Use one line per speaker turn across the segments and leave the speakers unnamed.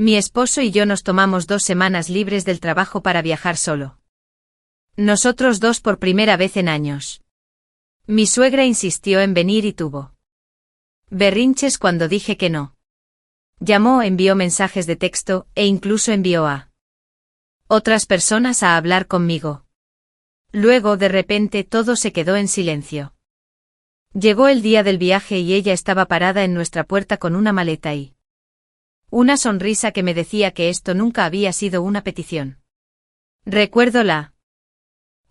Mi esposo y yo nos tomamos 2 semanas libres del trabajo para viajar solo. Nosotros dos por primera vez en años. Mi suegra insistió en venir y tuvo berrinches cuando dije que no. Llamó, envió mensajes de texto, e incluso envió a otras personas a hablar conmigo. Luego, de repente, todo se quedó en silencio. Llegó el día del viaje y ella estaba parada en nuestra puerta con una maleta y una sonrisa que me decía que esto nunca había sido una petición. Recuerdo la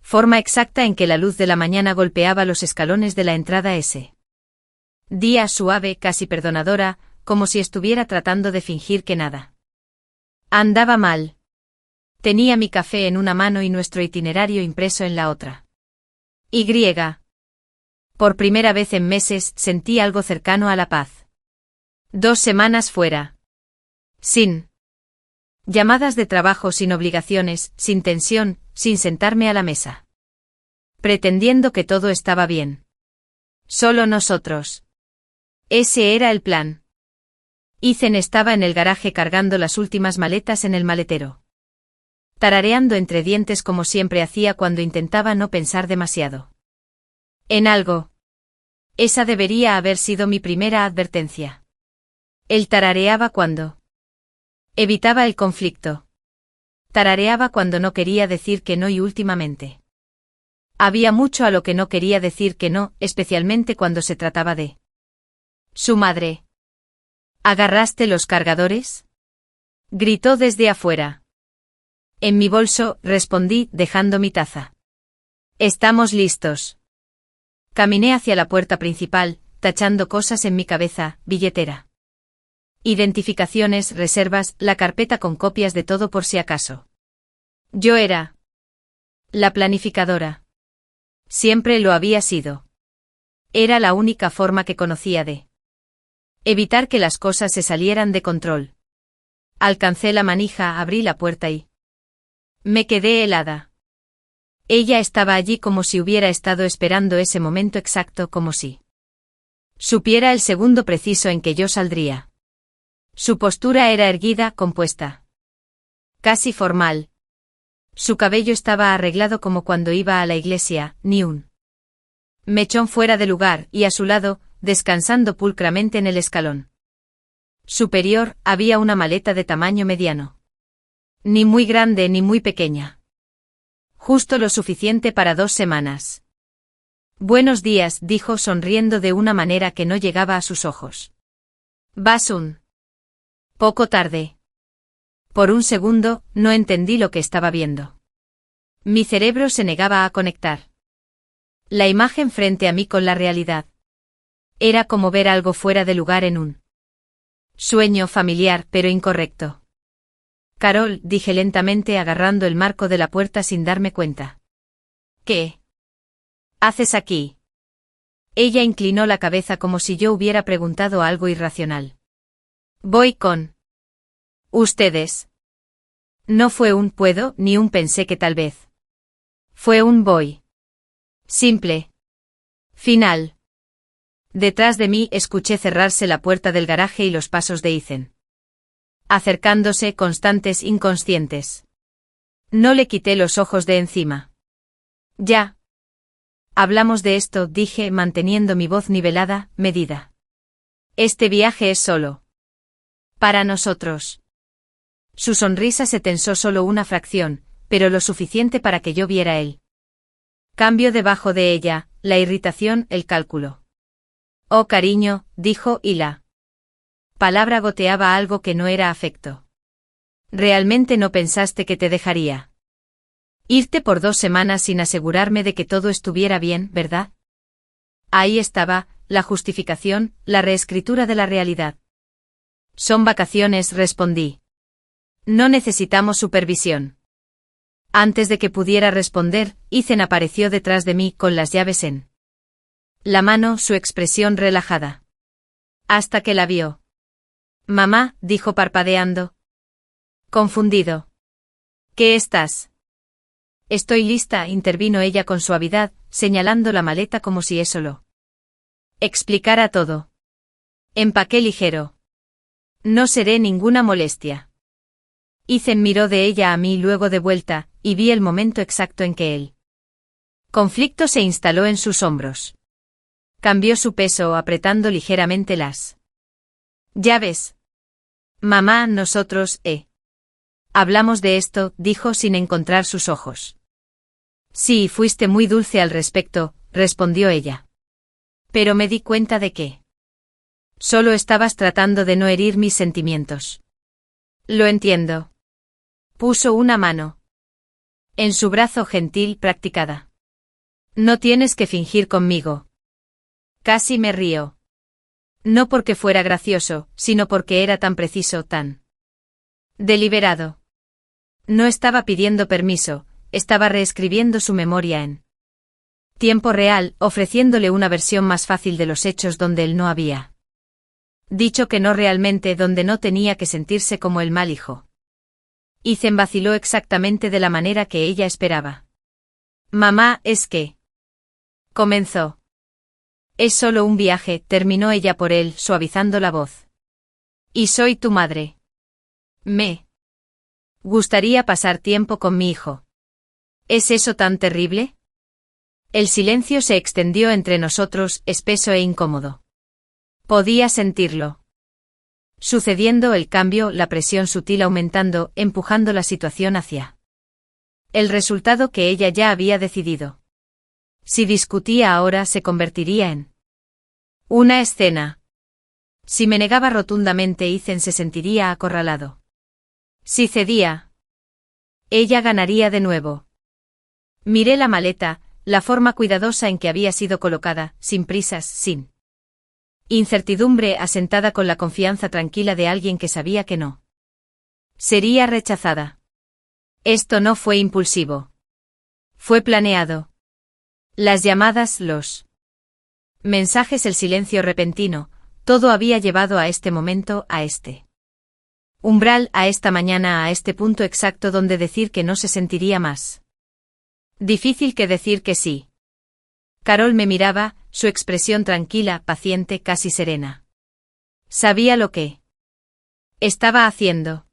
forma exacta en que la luz de la mañana golpeaba los escalones de la entrada ese día, suave, casi perdonadora, como si estuviera tratando de fingir que nada andaba mal. Tenía mi café en una mano y nuestro itinerario impreso en la otra. Por primera vez en meses sentí algo cercano a la paz. 2 semanas fuera. Sin llamadas de trabajo, sin obligaciones, sin tensión, sin sentarme a la mesa, pretendiendo que todo estaba bien. Solo nosotros. Ese era el plan. Ethan estaba en el garaje cargando las últimas maletas en el maletero, tarareando entre dientes como siempre hacía cuando intentaba no pensar demasiado en algo. Esa debería haber sido mi primera advertencia. Él tarareaba cuando evitaba el conflicto. Tarareaba cuando no quería decir que no y últimamente había mucho a lo que no quería decir que no, especialmente cuando se trataba de su madre. ¿Agarraste los cargadores?, gritó desde afuera. En mi bolso, respondí, dejando mi taza. Estamos listos. Caminé hacia la puerta principal, tachando cosas en mi cabeza: billetera, identificaciones, reservas, la carpeta con copias de todo por si acaso. Yo era la planificadora. Siempre lo había sido. Era la única forma que conocía de evitar que las cosas se salieran de control. Alcancé la manija, abrí la puerta y me quedé helada. Ella estaba allí como si hubiera estado esperando ese momento exacto, como si supiera el segundo preciso en que yo saldría. Su postura era erguida, compuesta, casi formal. Su cabello estaba arreglado como cuando iba a la iglesia, ni un mechón fuera de lugar, y a su lado, descansando pulcramente en el escalón superior, había una maleta de tamaño mediano. Ni muy grande ni muy pequeña. Justo lo suficiente para 2 semanas. Buenos días, dijo sonriendo de una manera que no llegaba a sus ojos. ¿Vas un poco tarde? Por un segundo, no entendí lo que estaba viendo. Mi cerebro se negaba a conectar la imagen frente a mí con la realidad. Era como ver algo fuera de lugar en un sueño familiar, pero incorrecto. Carol, dije lentamente agarrando el marco de la puerta sin darme cuenta. ¿Qué haces aquí? Ella inclinó la cabeza como si yo hubiera preguntado algo irracional. Voy con ustedes. No fue un puedo ni un pensé que tal vez. Fue un voy. Simple. Final. Detrás de mí escuché cerrarse la puerta del garaje y los pasos de Ethan acercándose, constantes, inconscientes. No le quité los ojos de encima. Ya hablamos de esto, dije, manteniendo mi voz nivelada, medida. Este viaje es solo para nosotros. Su sonrisa se tensó solo una fracción, pero lo suficiente para que yo viera el cambio debajo de ella, la irritación, el cálculo. Oh, cariño, dijo, y la palabra goteaba algo que no era afecto. ¿Realmente no pensaste que te dejaría irte por 2 semanas sin asegurarme de que todo estuviera bien, verdad? Ahí estaba, la justificación, la reescritura de la realidad. Son vacaciones, respondí. No necesitamos supervisión. Antes de que pudiera responder, Ethan apareció detrás de mí con las llaves en la mano, su expresión relajada. Hasta que la vio. Mamá, dijo parpadeando. Confundido. ¿Qué estás? Estoy lista, intervino ella con suavidad, señalando la maleta como si eso lo explicara todo. Empaqué ligero. No seré ninguna molestia. Ethan miró de ella a mí luego de vuelta, y vi el momento exacto en que el conflicto se instaló en sus hombros. Cambió su peso apretando ligeramente las llaves. Mamá, nosotros, hablamos de esto, dijo sin encontrar sus ojos. Sí, fuiste muy dulce al respecto, respondió ella. Pero me di cuenta de que solo estabas tratando de no herir mis sentimientos. Lo entiendo. Puso una mano en su brazo gentil practicada. No tienes que fingir conmigo. Casi me río. No porque fuera gracioso, sino porque era tan preciso, tan deliberado. No estaba pidiendo permiso, estaba reescribiendo su memoria en tiempo real, ofreciéndole una versión más fácil de los hechos donde él no había dicho que no realmente, donde no tenía que sentirse como el mal hijo. Ethan vaciló exactamente de la manera que ella esperaba. Mamá, es que comenzó. Es solo un viaje, terminó ella por él, suavizando la voz. Y soy tu madre. Me gustaría pasar tiempo con mi hijo. ¿Es eso tan terrible? El silencio se extendió entre nosotros, espeso e incómodo. Podía sentirlo. Sucediendo el cambio, la presión sutil aumentando, empujando la situación hacia el resultado que ella ya había decidido. Si discutía ahora se convertiría en una escena. Si me negaba rotundamente, Ethan se sentiría acorralado. Si cedía, ella ganaría de nuevo. Miré la maleta, la forma cuidadosa en que había sido colocada, sin prisas, sin incertidumbre, asentada con la confianza tranquila de alguien que sabía que no sería rechazada. Esto no fue impulsivo. Fue planeado. Las llamadas, los mensajes, el silencio repentino, todo había llevado a este momento, a este umbral, a esta mañana, a este punto exacto donde decir que no se sentiría más difícil que decir que sí. Carol me miraba, su expresión tranquila, paciente, casi serena. Sabía lo que estaba haciendo.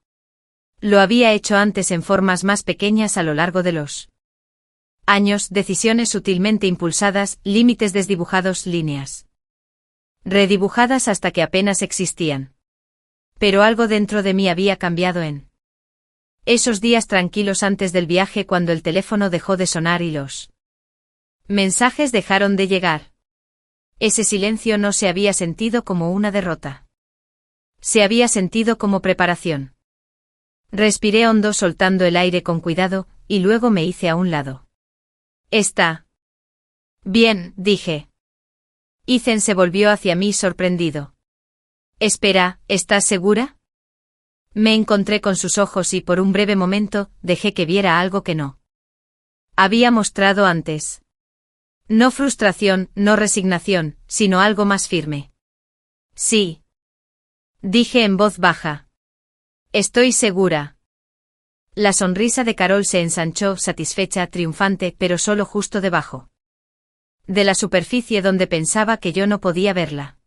Lo había hecho antes en formas más pequeñas a lo largo de los años, decisiones sutilmente impulsadas, límites desdibujados, líneas redibujadas hasta que apenas existían. Pero algo dentro de mí había cambiado en esos días tranquilos antes del viaje, cuando el teléfono dejó de sonar y los mensajes dejaron de llegar. Ese silencio no se había sentido como una derrota. Se había sentido como preparación. Respiré hondo soltando el aire con cuidado, y luego me hice a un lado. Está bien, dije. Ethan se volvió hacia mí sorprendido. Espera, ¿estás segura? Me encontré con sus ojos y por un breve momento dejé que viera algo que no había mostrado antes. No frustración, no resignación, sino algo más firme. Sí. Dije en voz baja. Estoy segura. La sonrisa de Carol se ensanchó, satisfecha, triunfante, pero solo justo debajo de la superficie donde pensaba que yo no podía verla.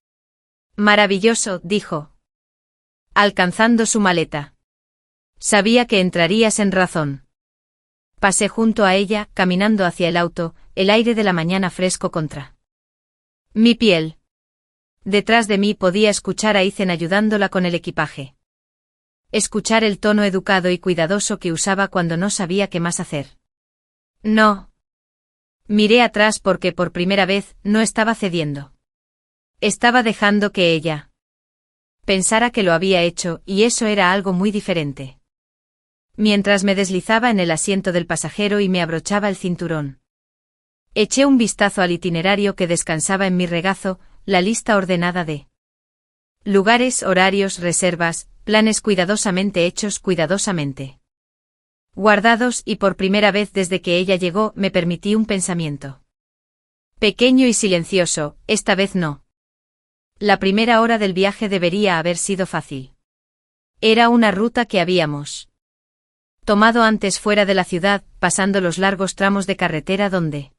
Maravilloso, dijo, alcanzando su maleta. Sabía que entrarías en razón. Pasé junto a ella, caminando hacia el auto, el aire de la mañana fresco contra mi piel. Detrás de mí podía escuchar a Ethan ayudándola con el equipaje. Escuchar el tono educado y cuidadoso que usaba cuando no sabía qué más hacer. No. Miré atrás porque por primera vez no estaba cediendo. Estaba dejando que ella pensara que lo había hecho, y eso era algo muy diferente. Mientras me deslizaba en el asiento del pasajero y me abrochaba el cinturón, eché un vistazo al itinerario que descansaba en mi regazo, la lista ordenada de lugares, horarios, reservas, planes cuidadosamente hechos, cuidadosamente guardados, y por primera vez desde que ella llegó me permití un pensamiento. Pequeño y silencioso, esta vez no. La primera hora del viaje debería haber sido fácil. Era una ruta que habíamos tomado antes fuera de la ciudad, pasando los largos tramos de carretera donde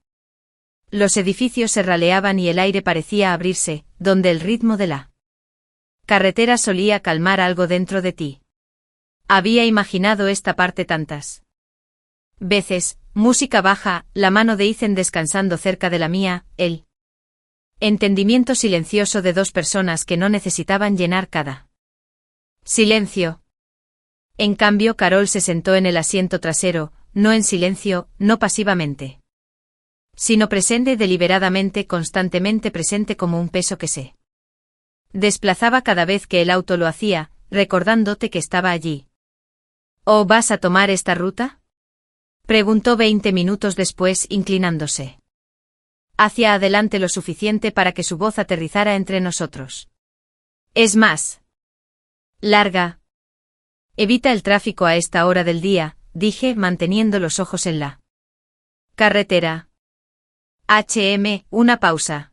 los edificios se raleaban y el aire parecía abrirse, donde el ritmo de la carretera solía calmar algo dentro de ti. Había imaginado esta parte tantas veces, música baja, la mano de Ethan descansando cerca de la mía, el entendimiento silencioso de dos personas que no necesitaban llenar cada silencio. En cambio, Carol se sentó en el asiento trasero, no en silencio, no pasivamente, sino presente deliberadamente, constantemente presente como un peso que se desplazaba cada vez que el auto lo hacía, recordándote que estaba allí. ¿O vas a tomar esta ruta?, preguntó 20 minutos después, inclinándose hacia adelante lo suficiente para que su voz aterrizara entre nosotros. Es más larga. Evita el tráfico a esta hora del día, dije, manteniendo los ojos en la carretera. Una pausa.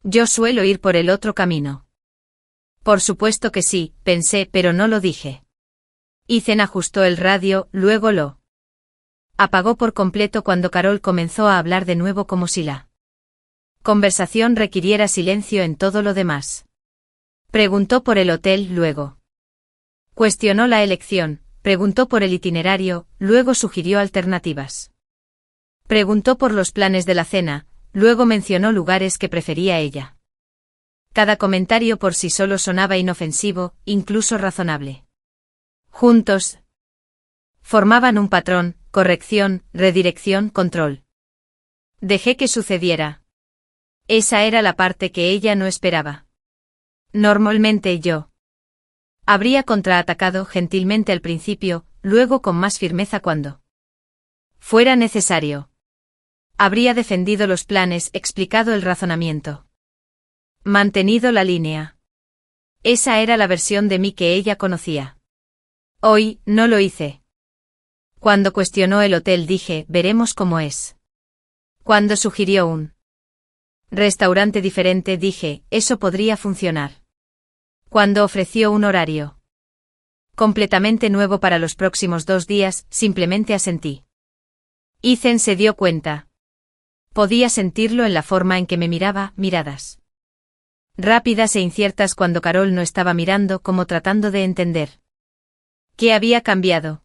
Yo suelo ir por el otro camino. Por supuesto que sí, pensé, pero no lo dije. Ethan ajustó el radio, luego lo apagó por completo cuando Carol comenzó a hablar de nuevo como si la conversación requiriera silencio en todo lo demás. Preguntó por el hotel, luego cuestionó la elección, preguntó por el itinerario, luego sugirió alternativas. Preguntó por los planes de la cena, luego mencionó lugares que prefería ella. Cada comentario por sí solo sonaba inofensivo, incluso razonable. Juntos formaban un patrón: corrección, redirección, control. Dejé que sucediera. Esa era la parte que ella no esperaba. Normalmente yo habría contraatacado gentilmente al principio, luego con más firmeza cuando fuera necesario. Habría defendido los planes, explicado el razonamiento, mantenido la línea. Esa era la versión de mí que ella conocía. Hoy, no lo hice. Cuando cuestionó el hotel dije, veremos cómo es. Cuando sugirió un restaurante diferente dije, eso podría funcionar. Cuando ofreció un horario completamente nuevo para los próximos 2 días, simplemente asentí. Ethan se dio cuenta. Podía sentirlo en la forma en que me miraba, miradas rápidas e inciertas cuando Carol no estaba mirando, como tratando de entender. ¿Qué había cambiado?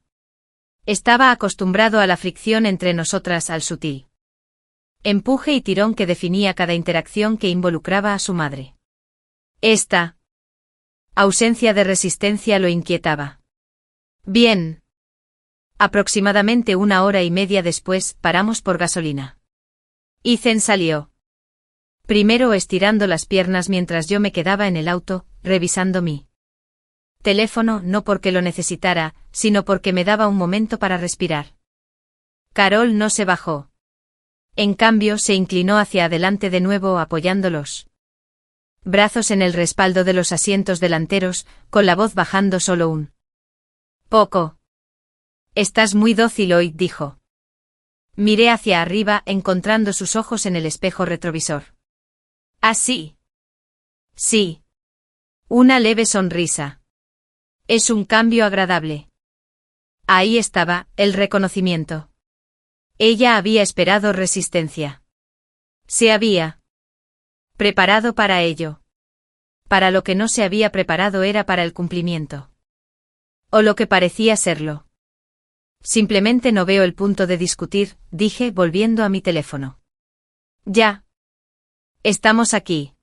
Estaba acostumbrado a la fricción entre nosotras, al sutil empuje y tirón que definía cada interacción que involucraba a su madre. Esta ausencia de resistencia lo inquietaba. Bien. Aproximadamente 1 hora y media después, paramos por gasolina. Ethan salió. Primero estirando las piernas mientras yo me quedaba en el auto, revisando mi teléfono, no porque lo necesitara, sino porque me daba un momento para respirar. Carol no se bajó. En cambio, se inclinó hacia adelante de nuevo, apoyando los brazos en el respaldo de los asientos delanteros, con la voz bajando solo un poco. Estás muy dócil hoy, dijo. Miré hacia arriba, encontrando sus ojos en el espejo retrovisor. ¿Ah, sí? Sí. Una leve sonrisa. Es un cambio agradable. Ahí estaba, el reconocimiento. Ella había esperado resistencia. Se había preparado para ello. Para lo que no se había preparado era para el cumplimiento. O lo que parecía serlo. Simplemente no veo el punto de discutir, dije, volviendo a mi teléfono. Ya. Estamos aquí.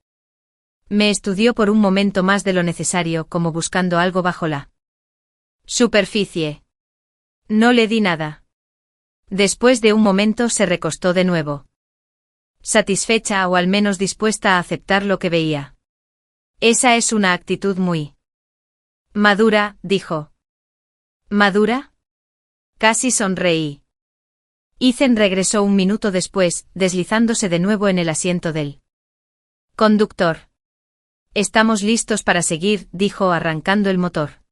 Me estudió por un momento más de lo necesario, como buscando algo bajo la superficie. No le di nada. Después de un momento se recostó de nuevo. Satisfecha o al menos dispuesta a aceptar lo que veía. Esa es una actitud muy madura, dijo. ¿Madura? Casi sonreí. Ethan regresó un minuto después, deslizándose de nuevo en el asiento del conductor. Estamos listos para seguir, dijo arrancando el motor.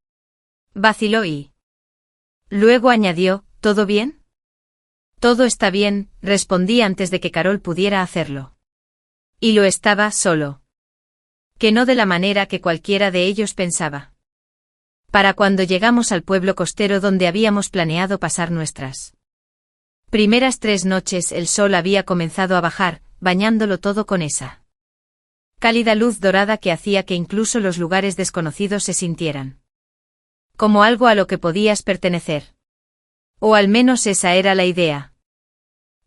Vaciló y luego añadió, ¿todo bien? Todo está bien, respondí antes de que Carol pudiera hacerlo. Y lo estaba, solo que no de la manera que cualquiera de ellos pensaba. Para cuando llegamos al pueblo costero donde habíamos planeado pasar nuestras primeras 3 noches, el sol había comenzado a bajar, bañándolo todo con esa cálida luz dorada que hacía que incluso los lugares desconocidos se sintieran Como algo a lo que podías pertenecer. O al menos esa era la idea.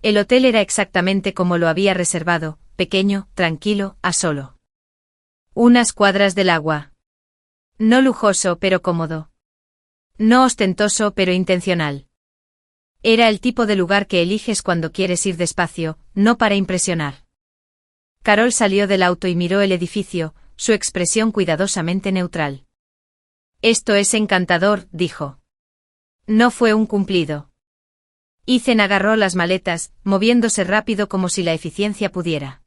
El hotel era exactamente como lo había reservado, pequeño, tranquilo, a solo unas cuadras del agua. No lujoso pero cómodo. No ostentoso pero intencional. Era el tipo de lugar que eliges cuando quieres ir despacio, no para impresionar. Carol salió del auto y miró el edificio, su expresión cuidadosamente neutral. Esto es encantador, dijo. No fue un cumplido. Ethan agarró las maletas, moviéndose rápido como si la eficiencia pudiera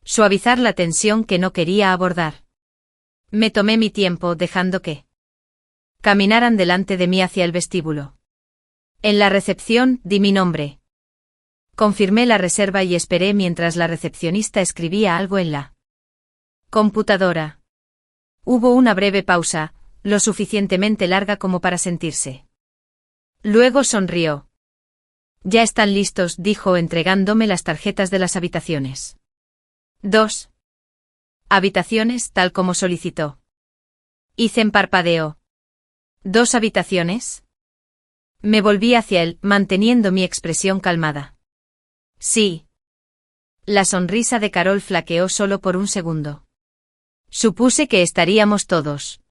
suavizar la tensión que no quería abordar. Me tomé mi tiempo dejando que caminaran delante de mí hacia el vestíbulo. En la recepción, di mi nombre. Confirmé la reserva y esperé mientras la recepcionista escribía algo en la computadora. Hubo una breve pausa, lo suficientemente larga como para sentirse. Luego sonrió. Ya están listos, dijo entregándome las tarjetas de las habitaciones. 2 habitaciones, tal como solicitó. Ethan parpadeó. ¿2 habitaciones? Me volví hacia él, manteniendo mi expresión calmada. Sí. La sonrisa de Carol flaqueó solo por un segundo. Supuse que estaríamos todos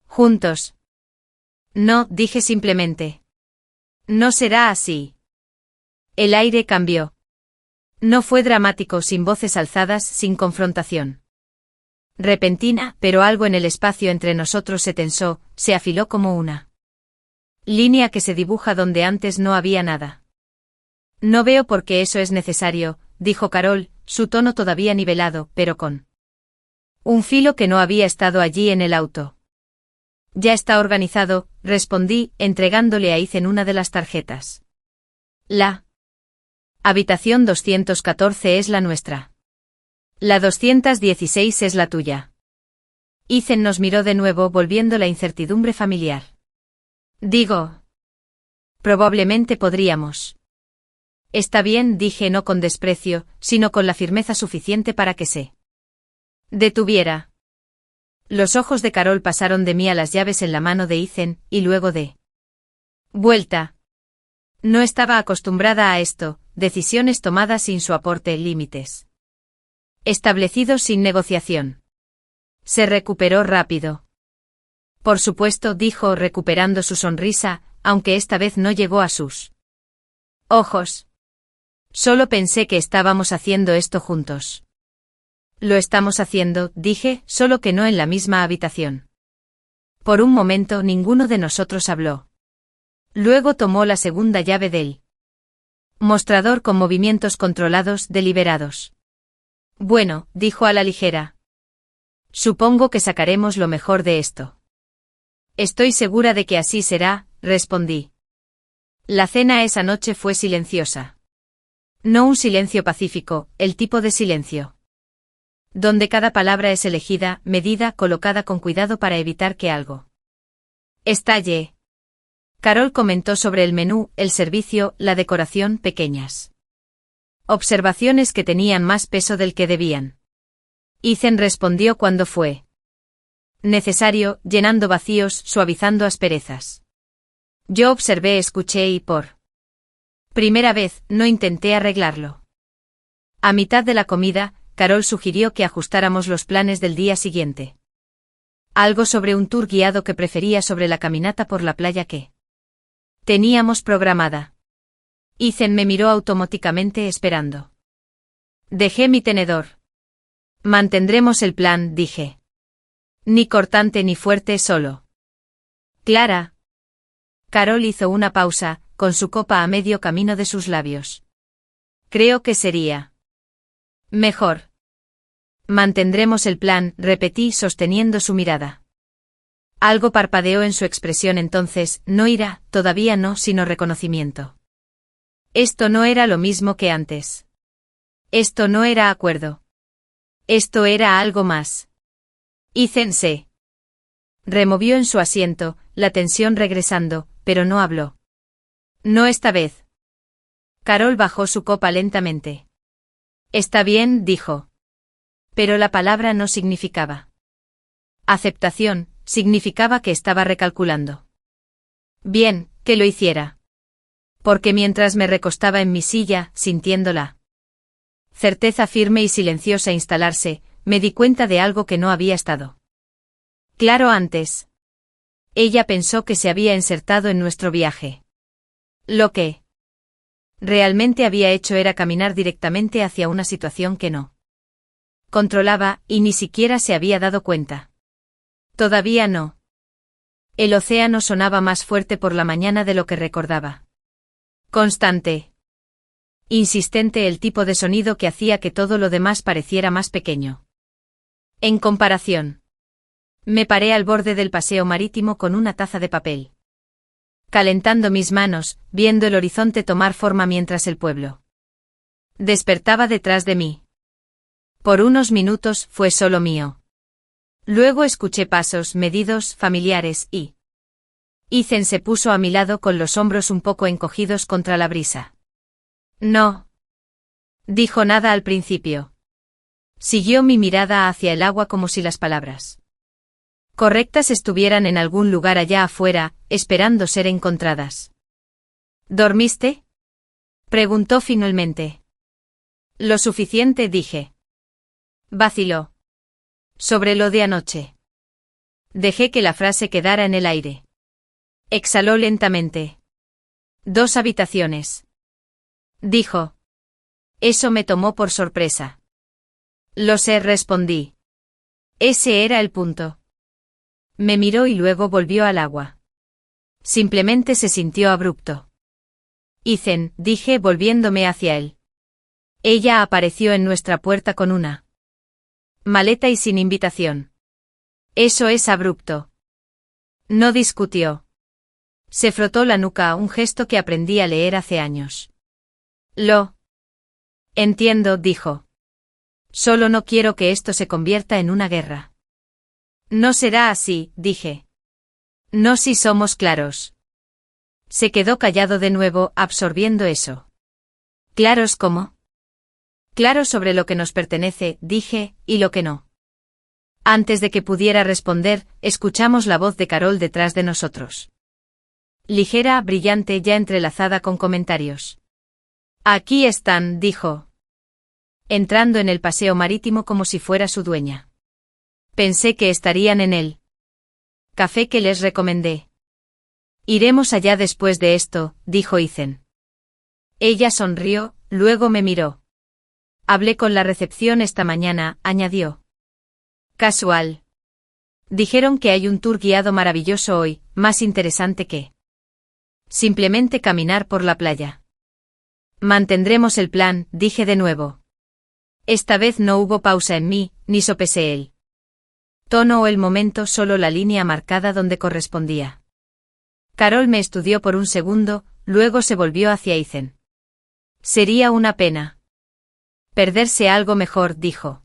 juntos. No, dije simplemente. No será así. El aire cambió. No fue dramático, sin voces alzadas, sin confrontación repentina, pero algo en el espacio entre nosotros se tensó, se afiló como una línea que se dibuja donde antes no había nada. No veo por qué eso es necesario, dijo Carol, su tono todavía nivelado, pero con un filo que no había estado allí en el auto. Ya está organizado, respondí, entregándole a Ethan una de las tarjetas. La habitación 214 es la nuestra. La 216 es la tuya. Ethan nos miró de nuevo, volviendo la incertidumbre familiar. Digo. Probablemente podríamos. Está bien, dije no con desprecio, sino con la firmeza suficiente para que se detuviera. Los ojos de Carol pasaron de mí a las llaves en la mano de Ethan, y luego de vuelta. No estaba acostumbrada a esto, decisiones tomadas sin su aporte, límites establecidos sin negociación. Se recuperó rápido. Por supuesto, dijo, recuperando su sonrisa, aunque esta vez no llegó a sus ojos. Solo pensé que estábamos haciendo esto juntos. Lo estamos haciendo, dije, solo que no en la misma habitación. Por un momento ninguno de nosotros habló. Luego tomó la segunda llave del mostrador con movimientos controlados, deliberados. Bueno, dijo a la ligera. Supongo que sacaremos lo mejor de esto. Estoy segura de que así será, respondí. La cena esa noche fue silenciosa. No un silencio pacífico, el tipo de silencio donde cada palabra es elegida, medida, colocada con cuidado para evitar que algo estalle. Carol comentó sobre el menú, el servicio, la decoración, pequeñas observaciones que tenían más peso del que debían. Ethan respondió cuando fue necesario, llenando vacíos, suavizando asperezas. Yo observé, escuché y por primera vez, no intenté arreglarlo. A mitad de la comida, Carol sugirió que ajustáramos los planes del día siguiente. Algo sobre un tour guiado que prefería sobre la caminata por la playa que teníamos programada. Ethan me miró automáticamente esperando. Dejé mi tenedor. Mantendremos el plan, dije. Ni cortante ni fuerte, solo. Clara. Carol hizo una pausa, con su copa a medio camino de sus labios. Creo que sería mejor. Mantendremos el plan, repetí sosteniendo su mirada. Algo parpadeó en su expresión entonces, no ira, todavía no, sino reconocimiento. Esto no era lo mismo que antes. Esto no era acuerdo. Esto era algo más. Ethan se removió en su asiento, la tensión regresando, pero no habló. No esta vez. Carol bajó su copa lentamente. Está bien, dijo. Pero la palabra no significaba aceptación, significaba que estaba recalculando. Bien, que lo hiciera. Porque mientras me recostaba en mi silla, sintiéndola certeza firme y silenciosa instalarse, me di cuenta de algo que no había estado claro antes. Ella pensó que se había insertado en nuestro viaje. Lo que realmente había hecho era caminar directamente hacia una situación que no controlaba, y ni siquiera se había dado cuenta. Todavía no. El océano sonaba más fuerte por la mañana de lo que recordaba. Constante. Insistente, el tipo de sonido que hacía que todo lo demás pareciera más pequeño. En comparación. Me paré al borde del paseo marítimo con una taza de papel, calentando mis manos, viendo el horizonte tomar forma mientras el pueblo despertaba detrás de mí. Por unos minutos fue solo mío. Luego escuché pasos medidos, familiares, y Ethan se puso a mi lado con los hombros un poco encogidos contra la brisa. No dijo nada al principio. Siguió mi mirada hacia el agua como si las palabras correctas estuvieran en algún lugar allá afuera, esperando ser encontradas. ¿Dormiste?, preguntó finalmente. Lo suficiente, dije. Vaciló. Sobre lo de anoche. Dejé que la frase quedara en el aire. Exhaló lentamente. 2 habitaciones. Dijo. Eso me tomó por sorpresa. Lo sé, respondí. Ese era el punto. Me miró y luego volvió al agua. Simplemente se sintió abrupto. Ethan, dije volviéndome hacia él. Ella apareció en nuestra puerta con una maleta y sin invitación. Eso es abrupto. No discutió. Se frotó la nuca, un gesto que aprendí a leer hace años. Lo entiendo, dijo. Solo no quiero que esto se convierta en una guerra. No será así, dije. No si somos claros. Se quedó callado de nuevo, absorbiendo eso. ¿Claros cómo? Claros sobre lo que nos pertenece, dije, y lo que no. Antes de que pudiera responder, escuchamos la voz de Carol detrás de nosotros. Ligera, brillante, ya entrelazada con comentarios. Aquí están, dijo. Entrando en el paseo marítimo como si fuera su dueña. Pensé que estarían en el café que les recomendé. Iremos allá después de esto, dijo Ethan. Ella sonrió, luego me miró. Hablé con la recepción esta mañana, añadió. Casual. Dijeron que hay un tour guiado maravilloso hoy, más interesante que simplemente caminar por la playa. Mantendremos el plan, dije de nuevo. Esta vez no hubo pausa en mí, ni sopesé el tono o el momento, solo la línea marcada donde correspondía. Carol me estudió por un segundo, luego se volvió hacia Ethan. Sería una pena perderse algo mejor, dijo.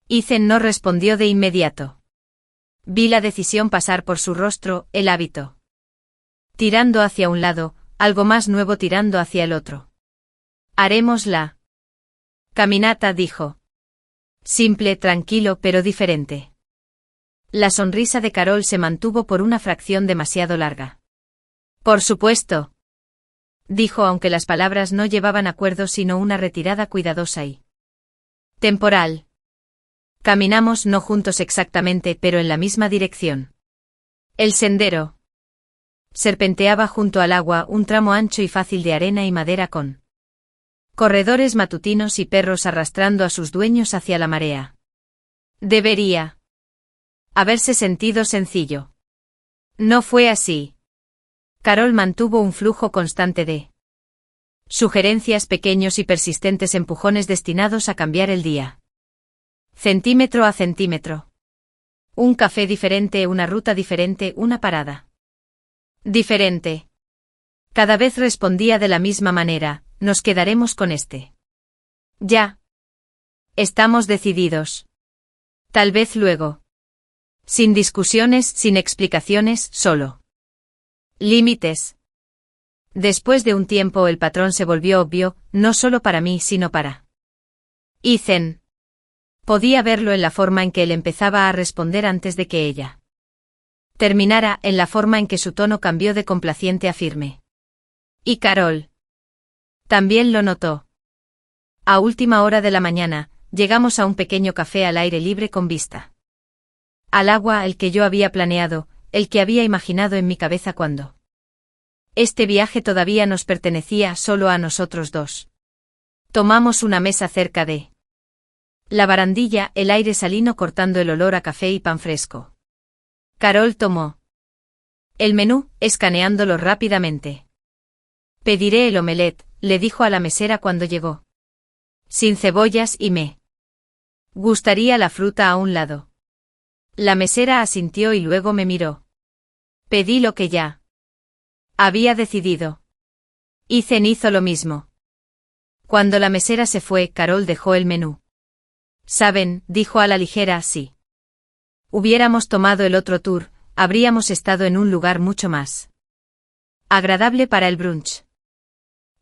Ethan no respondió de inmediato. Vi la decisión pasar por su rostro, el hábito tirando hacia un lado, algo más nuevo tirando hacia el otro. Haremos la caminata, dijo. Simple, tranquilo, pero diferente. La sonrisa de Carol se mantuvo por una fracción demasiado larga. Por supuesto, dijo, aunque las palabras no llevaban acuerdo sino una retirada cuidadosa y temporal. Caminamos no juntos exactamente, pero en la misma dirección. El sendero serpenteaba junto al agua, un tramo ancho y fácil de arena y madera con corredores matutinos y perros arrastrando a sus dueños hacia la marea. Debería haberse sentido sencillo. No fue así. Carol mantuvo un flujo constante de sugerencias, pequeños y persistentes empujones destinados a cambiar el día. Centímetro a centímetro. Un café diferente, una ruta diferente, una parada diferente. Cada vez respondía de la misma manera, nos quedaremos con este. Ya. Estamos decididos. Tal vez luego. Sin discusiones, sin explicaciones, solo límites. Después de un tiempo el patrón se volvió obvio, no solo para mí sino para Ethan. Podía verlo en la forma en que él empezaba a responder antes de que ella terminara en la forma en que su tono cambió de complaciente a firme. Y Carol también lo notó. A última hora de la mañana, llegamos a un pequeño café al aire libre con vista al agua, el que yo había planeado, el que había imaginado en mi cabeza cuando este viaje todavía nos pertenecía solo a nosotros dos. Tomamos una mesa cerca de la barandilla, el aire salino cortando el olor a café y pan fresco. Carol tomó el menú, escaneándolo rápidamente. Pediré el omelette, le dijo a la mesera cuando llegó. Sin cebollas y me gustaría la fruta a un lado. La mesera asintió y luego me miró. Pedí lo que ya había decidido. Ethan hizo lo mismo. Cuando la mesera se fue, Carol dejó el menú. Saben, dijo a la ligera, si hubiéramos tomado el otro tour, habríamos estado en un lugar mucho más agradable para el brunch.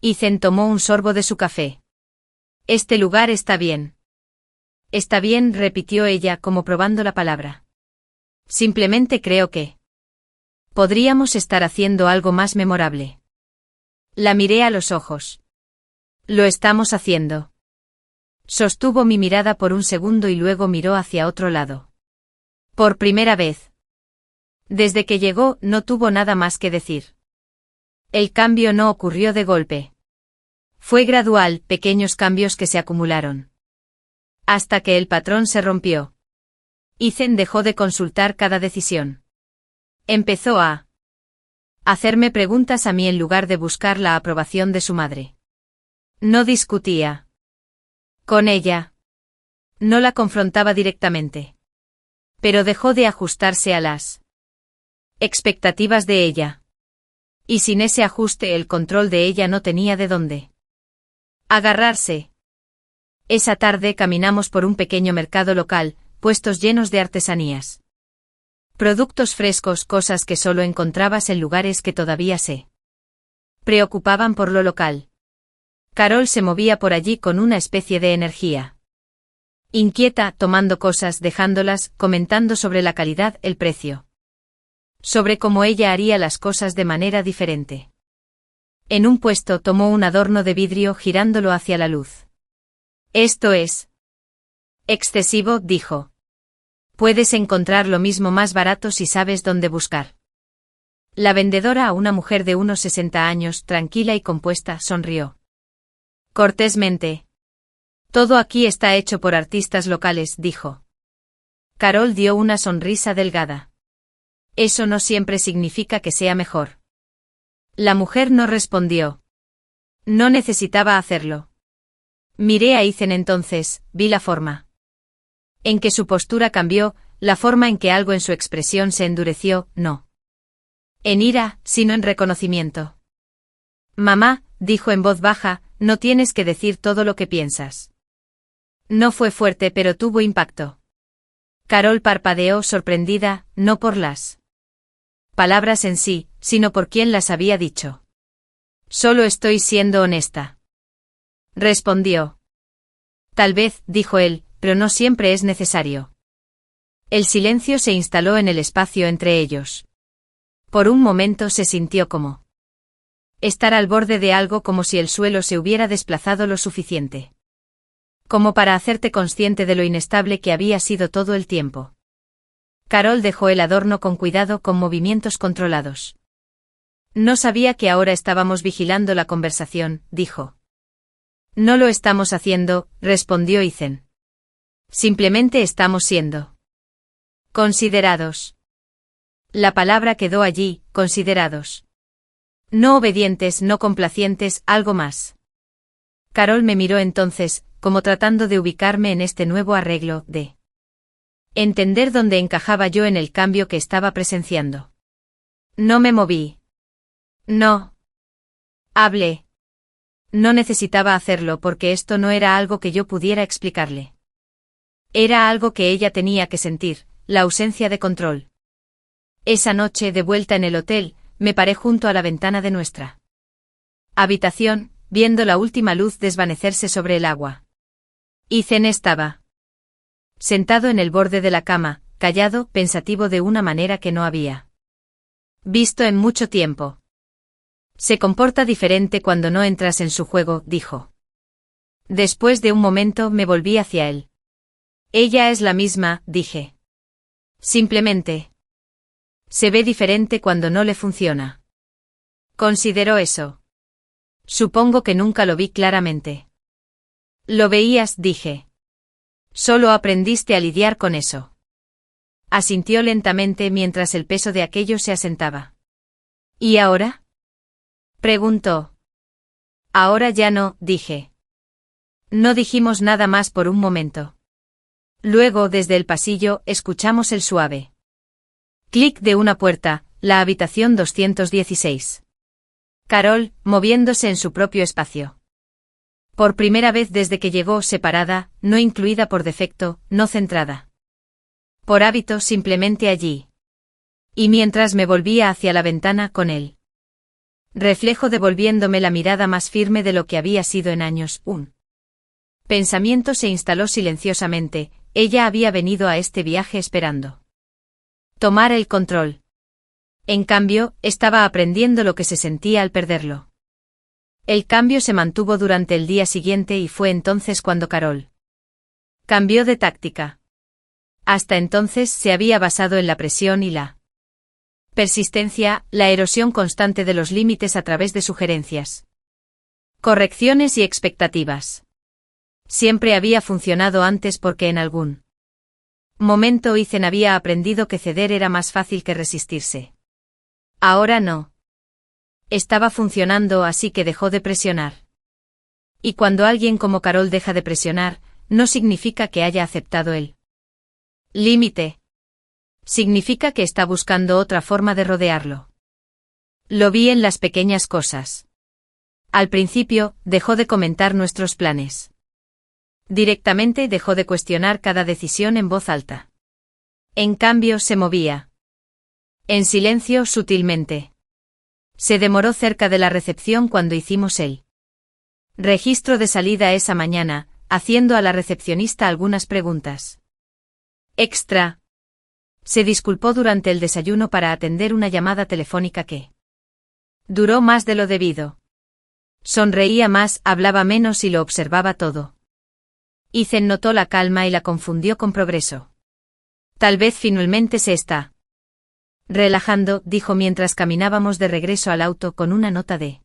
Ethan tomó un sorbo de su café. Este lugar está bien. Está bien, repitió ella como probando la palabra. Simplemente creo que podríamos estar haciendo algo más memorable. La miré a los ojos. Lo estamos haciendo. Sostuvo mi mirada por un segundo y luego miró hacia otro lado. Por primera vez desde que llegó, no tuvo nada más que decir. El cambio no ocurrió de golpe. Fue gradual, pequeños cambios que se acumularon. Hasta que el patrón se rompió. Ethan dejó de consultar cada decisión. Empezó a hacerme preguntas a mí en lugar de buscar la aprobación de su madre. No discutía con ella. No la confrontaba directamente. Pero dejó de ajustarse a las expectativas de ella. Y sin ese ajuste el control de ella no tenía de dónde agarrarse. Esa tarde caminamos por un pequeño mercado local, puestos llenos de artesanías. Productos frescos, cosas que solo encontrabas en lugares que todavía se preocupaban por lo local. Carol se movía por allí con una especie de energía inquieta, tomando cosas, dejándolas, comentando sobre la calidad, el precio. Sobre cómo ella haría las cosas de manera diferente. En un puesto tomó un adorno de vidrio girándolo hacia la luz. Esto es excesivo, dijo. Puedes encontrar lo mismo más barato si sabes dónde buscar. La vendedora, una mujer de unos 60 años, tranquila y compuesta, sonrió cortésmente. Todo aquí está hecho por artistas locales, dijo. Carol dio una sonrisa delgada. Eso no siempre significa que sea mejor. La mujer no respondió. No necesitaba hacerlo. Miré a Ethan entonces, vi la forma en que su postura cambió, la forma en que algo en su expresión se endureció, no en ira, sino en reconocimiento. Mamá, dijo en voz baja, no tienes que decir todo lo que piensas. No fue fuerte pero tuvo impacto. Carol parpadeó sorprendida, no por las palabras en sí, sino por quien las había dicho. Solo estoy siendo honesta. Respondió. Tal vez, dijo él, pero no siempre es necesario. El silencio se instaló en el espacio entre ellos. Por un momento se sintió como estar al borde de algo, como si el suelo se hubiera desplazado lo suficiente como para hacerte consciente de lo inestable que había sido todo el tiempo. Carol dejó el adorno con cuidado, con movimientos controlados. No sabía que ahora estábamos vigilando la conversación, dijo. No lo estamos haciendo, respondió Ethan. Simplemente estamos siendo considerados. La palabra quedó allí, considerados. No obedientes, no complacientes, algo más. Carol me miró entonces, como tratando de ubicarme en este nuevo arreglo, de entender dónde encajaba yo en el cambio que estaba presenciando. No me moví. No hablé. No necesitaba hacerlo porque esto no era algo que yo pudiera explicarle. Era algo que ella tenía que sentir, la ausencia de control. Esa noche, de vuelta en el hotel, me paré junto a la ventana de nuestra habitación, viendo la última luz desvanecerse sobre el agua. Ethan estaba sentado en el borde de la cama, callado, pensativo de una manera que no había Visto en mucho tiempo. Se comporta diferente cuando no entras en su juego, dijo. Después de un momento me volví hacia él. Ella es la misma, dije. Simplemente. Se ve diferente cuando no le funciona. Consideró eso. Supongo que nunca lo vi claramente. Lo veías, dije. Solo aprendiste a lidiar con eso. Asintió lentamente mientras el peso de aquello se asentaba. ¿Y ahora? Preguntó. Ahora ya no, dije. No dijimos nada más por un momento. Luego, desde el pasillo, escuchamos el suave clic de una puerta, la habitación 216. Carol, moviéndose en su propio espacio. Por primera vez desde que llegó separada, no incluida por defecto, no centrada. Por hábito simplemente allí. Y mientras me volvía hacia la ventana con él. Reflejo devolviéndome la mirada más firme de lo que había sido en años, un pensamiento se instaló silenciosamente, ella había venido a este viaje esperando tomar el control. En cambio, estaba aprendiendo lo que se sentía al perderlo. El cambio se mantuvo durante el día siguiente y fue entonces cuando Carol cambió de táctica. Hasta entonces se había basado en la presión y la persistencia, la erosión constante de los límites a través de sugerencias, correcciones y expectativas. Siempre había funcionado antes porque en algún momento Ethan había aprendido que ceder era más fácil que resistirse. Ahora no. Estaba funcionando, así que dejó de presionar. Y cuando alguien como Carol deja de presionar, no significa que haya aceptado el límite. Significa que está buscando otra forma de rodearlo. Lo vi en las pequeñas cosas. Al principio, dejó de comentar nuestros planes. Directamente dejó de cuestionar cada decisión en voz alta. En cambio, se movía. En silencio, sutilmente. Se demoró cerca de la recepción cuando hicimos el registro de salida esa mañana, haciendo a la recepcionista algunas preguntas extra. Se disculpó durante el desayuno para atender una llamada telefónica que duró más de lo debido. Sonreía más, hablaba menos y lo observaba todo. Ethan notó la calma y la confundió con progreso. Tal vez finalmente se está relajando, dijo mientras caminábamos de regreso al auto con una nota de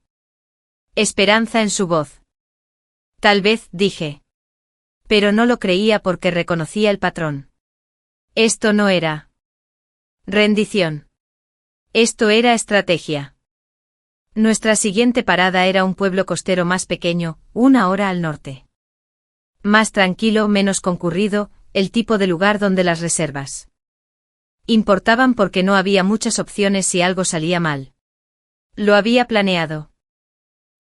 esperanza en su voz. Tal vez, dije. Pero no lo creía porque reconocía el patrón. Esto no era rendición. Esto era estrategia. Nuestra siguiente parada era un pueblo costero más pequeño, 1 hora al norte. Más tranquilo, menos concurrido, el tipo de lugar donde las reservas importaban porque no había muchas opciones si algo salía mal. Lo había planeado.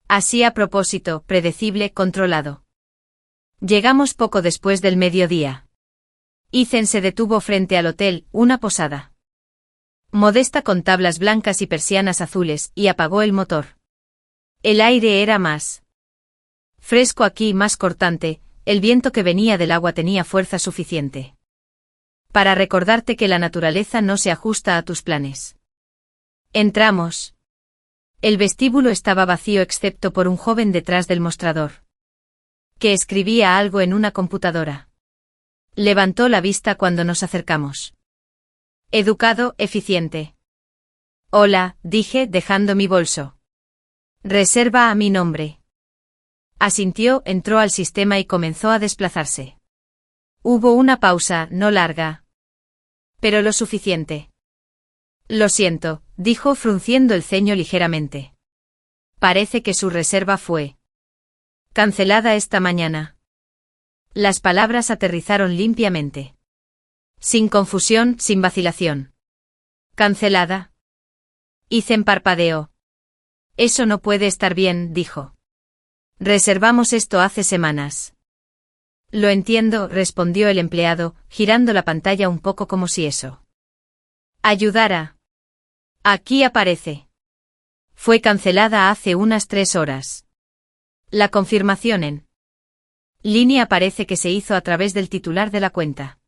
Así a propósito, predecible, controlado. Llegamos poco después del mediodía. Ethan se detuvo frente al hotel, una posada modesta con tablas blancas y persianas azules, y apagó el motor. El aire era más fresco aquí, más cortante, el viento que venía del agua tenía fuerza suficiente para recordarte que la naturaleza no se ajusta a tus planes. Entramos. El vestíbulo estaba vacío excepto por un joven detrás del mostrador, que escribía algo en una computadora. Levantó la vista cuando nos acercamos. Educado, eficiente. Hola, dije, dejando mi bolso. Reserva a mi nombre. Asintió, entró al sistema y comenzó a desplazarse. Hubo una pausa, no larga, pero lo suficiente. Lo siento, dijo frunciendo el ceño ligeramente. Parece que su reserva fue cancelada esta mañana. Las palabras aterrizaron limpiamente. Sin confusión, sin vacilación. ¿Cancelada? Ethan parpadeó. Eso no puede estar bien, dijo. Reservamos esto hace semanas. Lo entiendo, respondió el empleado, girando la pantalla un poco como si eso ayudara. Aquí aparece. Fue cancelada hace unas 3 horas. La confirmación en línea parece que se hizo a través del titular de la cuenta.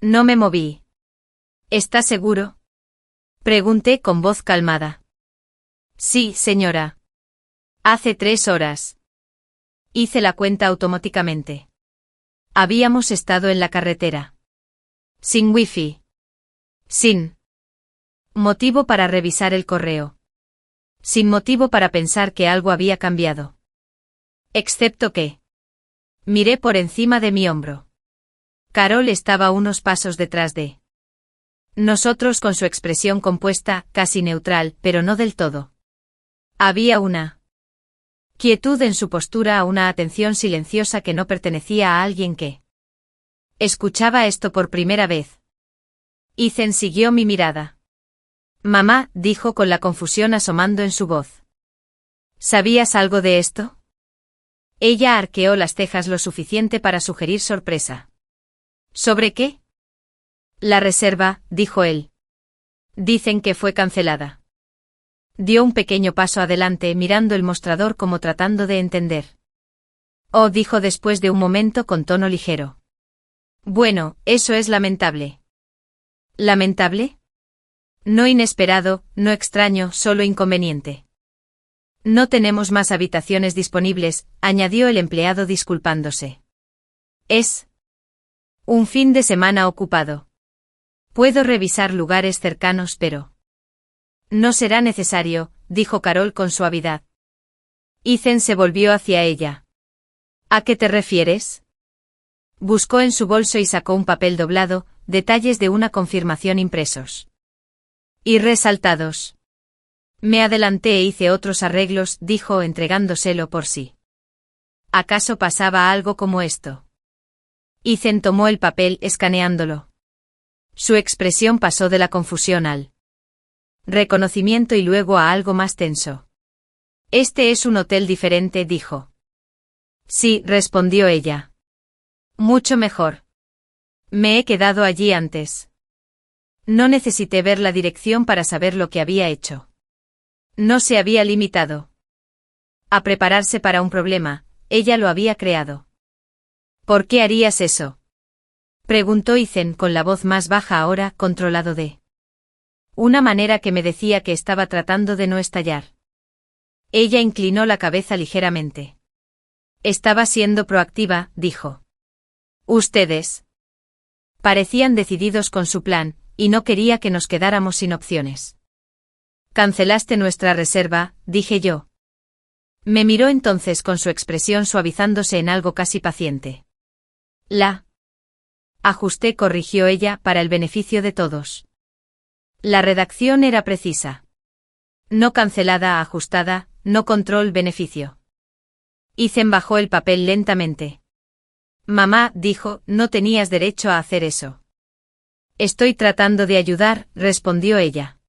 No me moví. ¿Está seguro? Pregunté con voz calmada. Sí, señora. Hace 3 horas. Hice la cuenta automáticamente. Habíamos estado en la carretera. Sin wifi. Sin motivo para revisar el correo. Sin motivo para pensar que algo había cambiado. Excepto que miré por encima de mi hombro. Carol estaba unos pasos detrás de nosotros con su expresión compuesta, casi neutral, pero no del todo. Había una quietud en su postura, una atención silenciosa que no pertenecía a alguien que escuchaba esto por primera vez. Ethan siguió mi mirada. Mamá, dijo con la confusión asomando en su voz. ¿Sabías algo de esto? Ella arqueó las cejas lo suficiente para sugerir sorpresa. ¿Sobre qué? La reserva, dijo él. Dicen que fue cancelada. Dio un pequeño paso adelante mirando el mostrador como tratando de entender. Oh, dijo después de un momento con tono ligero. Bueno, eso es lamentable. ¿Lamentable? No inesperado, no extraño, solo inconveniente. No tenemos más habitaciones disponibles, añadió el empleado disculpándose. Es un fin de semana ocupado. Puedo revisar lugares cercanos, pero no será necesario, dijo Carol con suavidad. Ethan se volvió hacia ella. ¿A qué te refieres? Buscó en su bolso y sacó un papel doblado, detalles de una confirmación impresos y resaltados. Me adelanté e hice otros arreglos, dijo entregándoselo por sí. ¿Acaso pasaba algo como esto? Ethan tomó el papel escaneándolo. Su expresión pasó de la confusión al reconocimiento y luego a algo más tenso. Este es un hotel diferente, dijo. Sí, respondió ella. Mucho mejor. Me he quedado allí antes. No necesité ver la dirección para saber lo que había hecho. No se había limitado a prepararse para un problema, ella lo había creado. ¿Por qué harías eso? Preguntó Ethan con la voz más baja ahora, controlado de una manera que me decía que estaba tratando de no estallar. Ella inclinó la cabeza ligeramente. Estaba siendo proactiva, dijo. Ustedes parecían decididos con su plan, y no quería que nos quedáramos sin opciones. Cancelaste nuestra reserva, dije yo. Me miró entonces con su expresión suavizándose en algo casi paciente. La ajusté, corrigió ella, para el beneficio de todos. La redacción era precisa. No cancelada, ajustada, no control-beneficio. Ethan bajó el papel lentamente. Mamá, dijo, no tenías derecho a hacer eso. Estoy tratando de ayudar, respondió ella.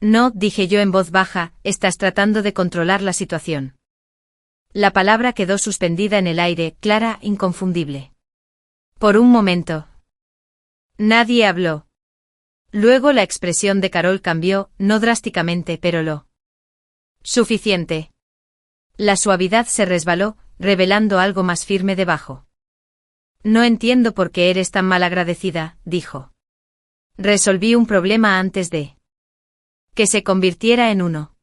No, dije yo en voz baja, estás tratando de controlar la situación. La palabra quedó suspendida en el aire, clara, inconfundible. Por un momento. Nadie habló. Luego la expresión de Carol cambió, no drásticamente, pero lo suficiente. La suavidad se resbaló, revelando algo más firme debajo. No entiendo por qué eres tan malagradecida, dijo. Resolví un problema antes de que se convirtiera en uno.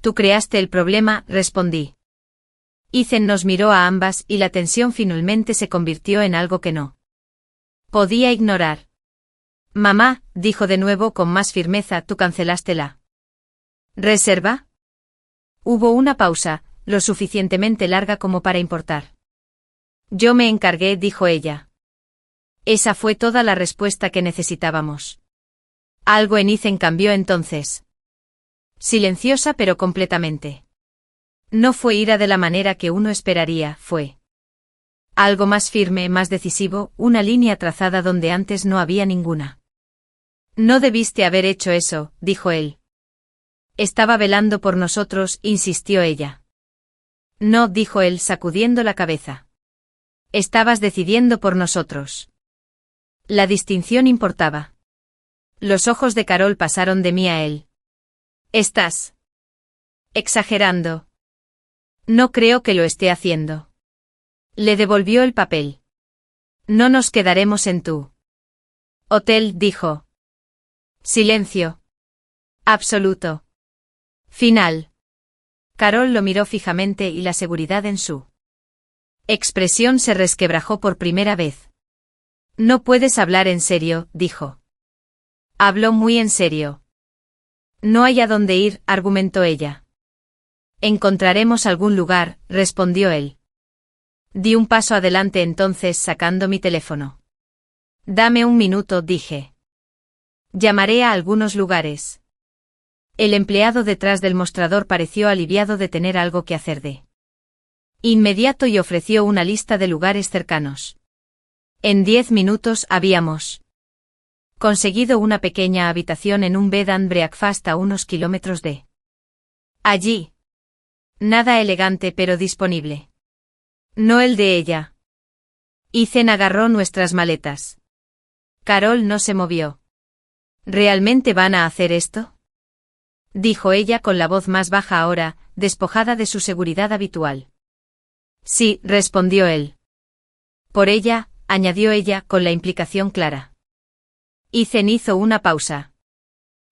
Tú creaste el problema, respondí. Ethan nos miró a ambas y la tensión finalmente se convirtió en algo que no podía ignorar. Mamá, dijo de nuevo con más firmeza, tú cancelaste la reserva. Hubo una pausa, lo suficientemente larga como para importar. Yo me encargué, dijo ella. Esa fue toda la respuesta que necesitábamos. Algo en Ethan cambió entonces. Silenciosa pero completamente. No fue ira de la manera que uno esperaría, fue algo más firme, más decisivo, una línea trazada donde antes no había ninguna. No debiste haber hecho eso, dijo él. Estaba velando por nosotros, insistió ella. No, dijo él sacudiendo la cabeza. Estabas decidiendo por nosotros. La distinción importaba. Los ojos de Carol pasaron de mí a él. Estás exagerando. No creo que lo esté haciendo. Le devolvió el papel. No nos quedaremos en tu hotel, dijo. Silencio. Absoluto. Final. Carol lo miró fijamente y la seguridad en su expresión se resquebrajó por primera vez. No puedes hablar en serio, dijo. Habló muy en serio. No hay a dónde ir, argumentó ella. Encontraremos algún lugar, respondió él. Di un paso adelante entonces sacando mi teléfono. Dame un minuto, dije. Llamaré a algunos lugares. El empleado detrás del mostrador pareció aliviado de tener algo que hacer de inmediato y ofreció una lista de lugares cercanos. En 10 minutos habíamos conseguido una pequeña habitación en un bed and breakfast a unos kilómetros de allí. Nada elegante pero disponible. No el de ella. Ethan agarró nuestras maletas. Carol no se movió. ¿Realmente van a hacer esto? Dijo ella con la voz más baja ahora, despojada de su seguridad habitual. Sí, respondió él. Por ella, añadió ella con la implicación clara. Ethan hizo una pausa.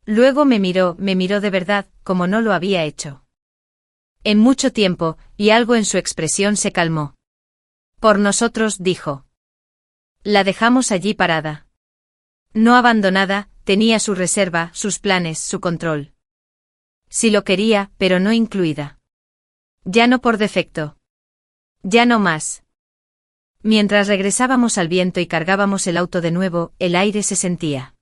Luego me miró de verdad, como no lo había hecho en mucho tiempo, y algo en su expresión se calmó. Por nosotros, dijo. La dejamos allí parada. No abandonada, tenía su reserva, sus planes, su control. Si lo quería, pero no incluida. Ya no por defecto. Ya no más. Mientras regresábamos al viento y cargábamos el auto de nuevo, el aire se sentía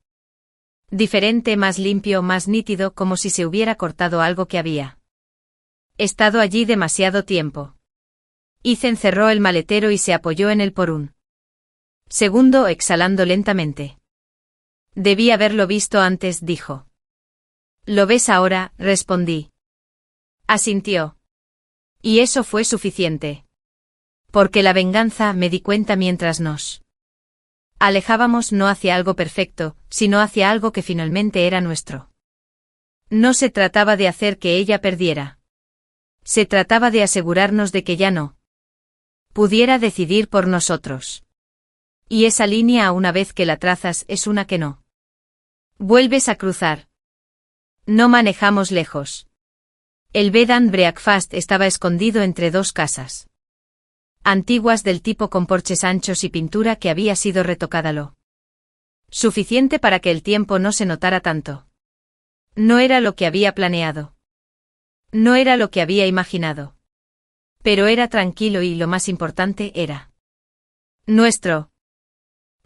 diferente, más limpio, más nítido, como si se hubiera cortado algo que había estado allí demasiado tiempo. Ethan cerró el maletero y se apoyó en él por un segundo, exhalando lentamente. Debí haberlo visto antes, dijo. ¿Lo ves ahora?, respondí. Asintió. Y eso fue suficiente. Porque la venganza, me di cuenta mientras nos alejábamos, no hacia algo perfecto, sino hacia algo que finalmente era nuestro. No se trataba de hacer que ella perdiera. Se trataba de asegurarnos de que ya no pudiera decidir por nosotros. Y esa línea, una vez que la trazas, es una que no vuelves a cruzar. No manejamos lejos. El bed and breakfast estaba escondido entre dos casas antiguas del tipo con porches anchos y pintura que había sido retocada lo suficiente para que el tiempo no se notara tanto. No era lo que había planeado. No era lo que había imaginado. Pero era tranquilo y, lo más importante, era nuestro.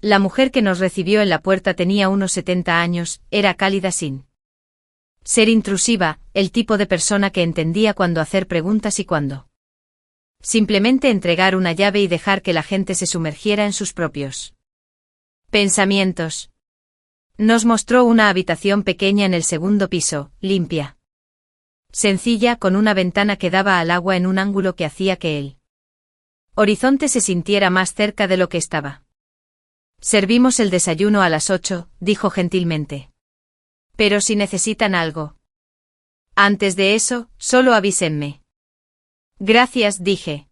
La mujer que nos recibió en la puerta tenía unos 70 años, era cálida sin ser intrusiva, el tipo de persona que entendía cuándo hacer preguntas y cuándo simplemente entregar una llave y dejar que la gente se sumergiera en sus propios pensamientos. Nos mostró una habitación pequeña en el segundo piso, limpia, sencilla, con una ventana que daba al agua en un ángulo que hacía que el horizonte se sintiera más cerca de lo que estaba. Servimos el desayuno a las 8, dijo gentilmente. Pero si necesitan algo antes de eso, solo avísenme. Gracias, dije.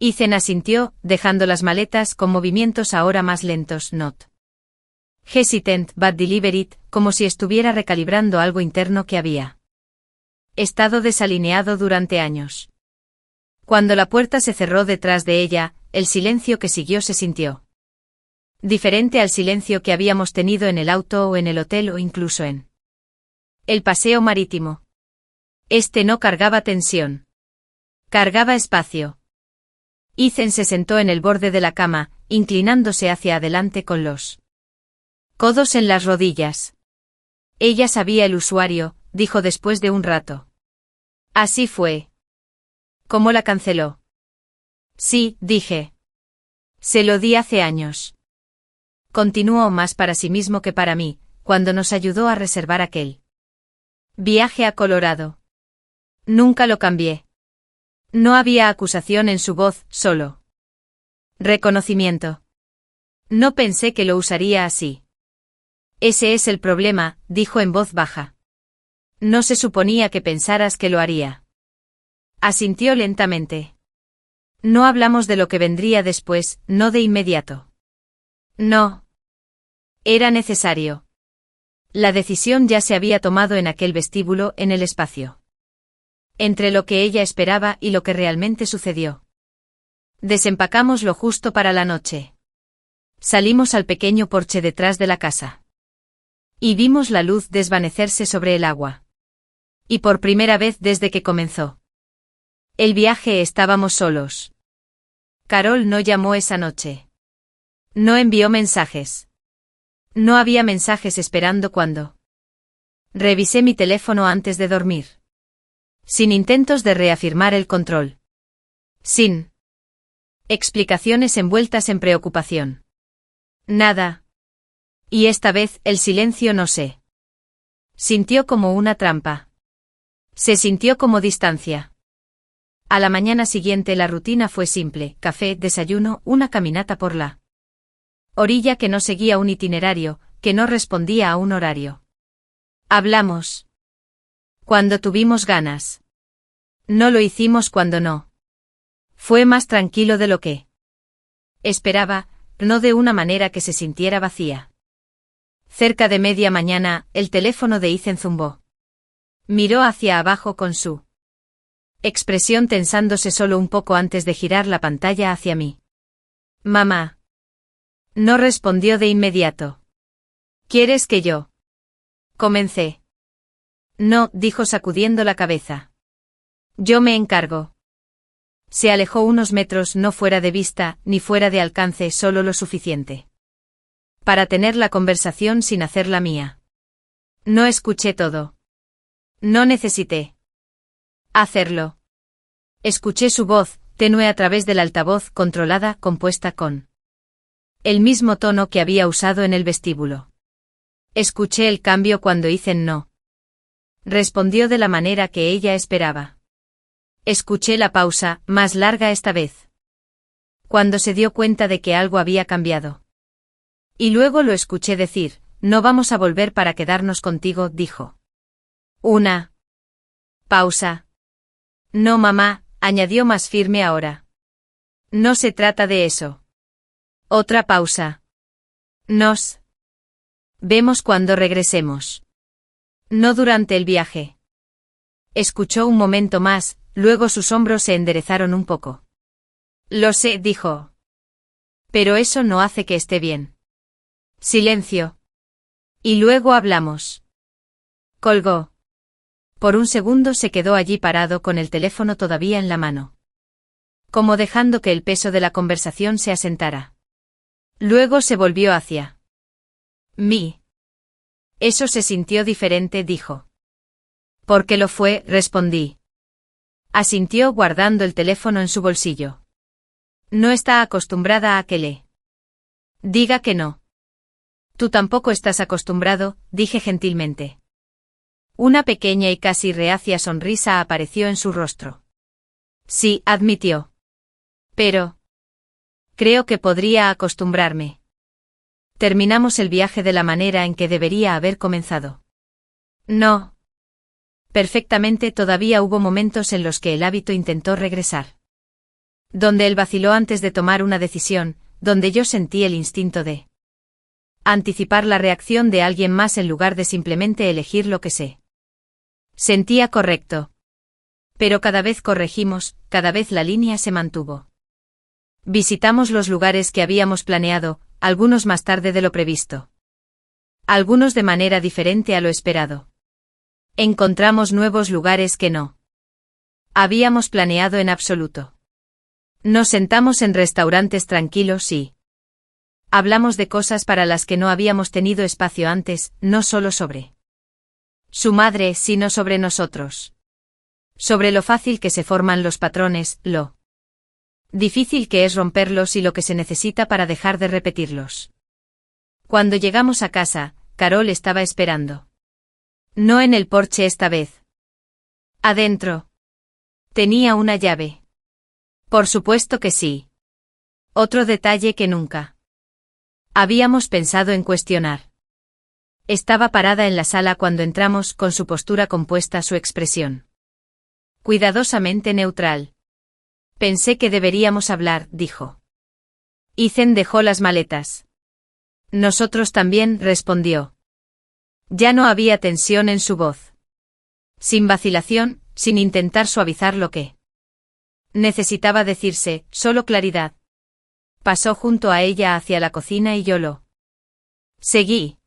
Ethan asintió, dejando las maletas con movimientos ahora más lentos, not hesitant but deliberate, como si estuviera recalibrando algo interno que había estado desalineado durante años. Cuando la puerta se cerró detrás de ella, el silencio que siguió se sintió diferente al silencio que habíamos tenido en el auto o en el hotel o incluso en el paseo marítimo. Este no cargaba tensión. Cargaba espacio. Ethan se sentó en el borde de la cama, inclinándose hacia adelante con los codos en las rodillas. Ella sabía el usuario, dijo después de un rato. Así fue. ¿Cómo la canceló? Sí, dije. Se lo di hace años. Continuó, más para sí mismo que para mí, cuando nos ayudó a reservar aquel viaje a Colorado. Nunca lo cambié. No había acusación en su voz, solo reconocimiento. No pensé que lo usaría así. Ese es el problema, dijo en voz baja. No se suponía que pensaras que lo haría. Asintió lentamente. No hablamos de lo que vendría después, no de inmediato. No. Era necesario. La decisión ya se había tomado en aquel vestíbulo, en el espacio. Entre lo que ella esperaba y lo que realmente sucedió. Desempacamos lo justo para la noche. Salimos al pequeño porche detrás de la casa. Y vimos la luz desvanecerse sobre el agua. Y por primera vez desde que comenzó el viaje estábamos solos. Carol no llamó esa noche. No envió mensajes. No había mensajes esperando cuando. Revisé mi teléfono antes de dormir. Sin intentos de reafirmar el control. Sin explicaciones envueltas en preocupación. Nada. Y esta vez el silencio no se sintió como una trampa. Se sintió como distancia. A la mañana siguiente la rutina fue simple: café, desayuno, una caminata por la orilla que no seguía un itinerario, que no respondía a un horario. Hablamos cuando tuvimos ganas. No lo hicimos cuando no. Fue más tranquilo de lo que esperaba, no de una manera que se sintiera vacía. Cerca de media mañana, el teléfono de Ethan zumbó. Miró hacia abajo con su expresión tensándose solo un poco antes de girar la pantalla hacia mí. Mamá. No respondió de inmediato. ¿Quieres que yo? Comencé. No, dijo sacudiendo la cabeza. Yo me encargo. Se alejó unos metros, no fuera de vista, ni fuera de alcance, solo lo suficiente para tener la conversación sin hacer la mía. No escuché todo. No necesité hacerlo. Escuché su voz, tenue a través del altavoz, controlada, compuesta con el mismo tono que había usado en el vestíbulo. Escuché el cambio cuando Ethan no respondió de la manera que ella esperaba. Escuché la pausa, más larga esta vez. Cuando se dio cuenta de que algo había cambiado. Y luego lo escuché decir: no vamos a volver para quedarnos contigo, dijo. Una pausa. No, mamá, añadió más firme ahora. No se trata de eso. Otra pausa. Nos vemos cuando regresemos. No durante el viaje. Escuchó un momento más, luego sus hombros se enderezaron un poco. Lo sé, dijo. Pero eso no hace que esté bien. Silencio. Y luego hablamos. Colgó. Por un segundo se quedó allí parado con el teléfono todavía en la mano. Como dejando que el peso de la conversación se asentara. Luego se volvió hacia mí. Eso se sintió diferente, dijo. Porque lo fue, respondí. Asintió guardando el teléfono en su bolsillo. No está acostumbrada a que le diga que no. Tú tampoco estás acostumbrado, dije gentilmente. Una pequeña y casi reacia sonrisa apareció en su rostro. Sí, admitió. Pero creo que podría acostumbrarme. Terminamos el viaje de la manera en que debería haber comenzado. No. Perfectamente, todavía hubo momentos en los que el hábito intentó regresar. Donde él vaciló antes de tomar una decisión, donde yo sentí el instinto de anticipar la reacción de alguien más en lugar de simplemente elegir lo que se sentía correcto. Pero cada vez corregimos, cada vez la línea se mantuvo. Visitamos los lugares que habíamos planeado, algunos más tarde de lo previsto. Algunos de manera diferente a lo esperado. Encontramos nuevos lugares que no habíamos planeado en absoluto. Nos sentamos en restaurantes tranquilos y hablamos de cosas para las que no habíamos tenido espacio antes, no solo sobre su madre, sino sobre nosotros. Sobre lo fácil que se forman los patrones, lo difícil que es romperlos y lo que se necesita para dejar de repetirlos. Cuando llegamos a casa, Carol estaba esperando. No en el porche esta vez. Adentro. Tenía una llave. Por supuesto que sí. Otro detalle que nunca habíamos pensado en cuestionar. Estaba parada en la sala cuando entramos, con su postura compuesta, su expresión cuidadosamente neutral. Pensé que deberíamos hablar, dijo. Ethan dejó las maletas. Nosotros también, respondió. Ya no había tensión en su voz. Sin vacilación, sin intentar suavizar lo que necesitaba decirse, solo claridad. Pasó junto a ella hacia la cocina y yo lo seguí.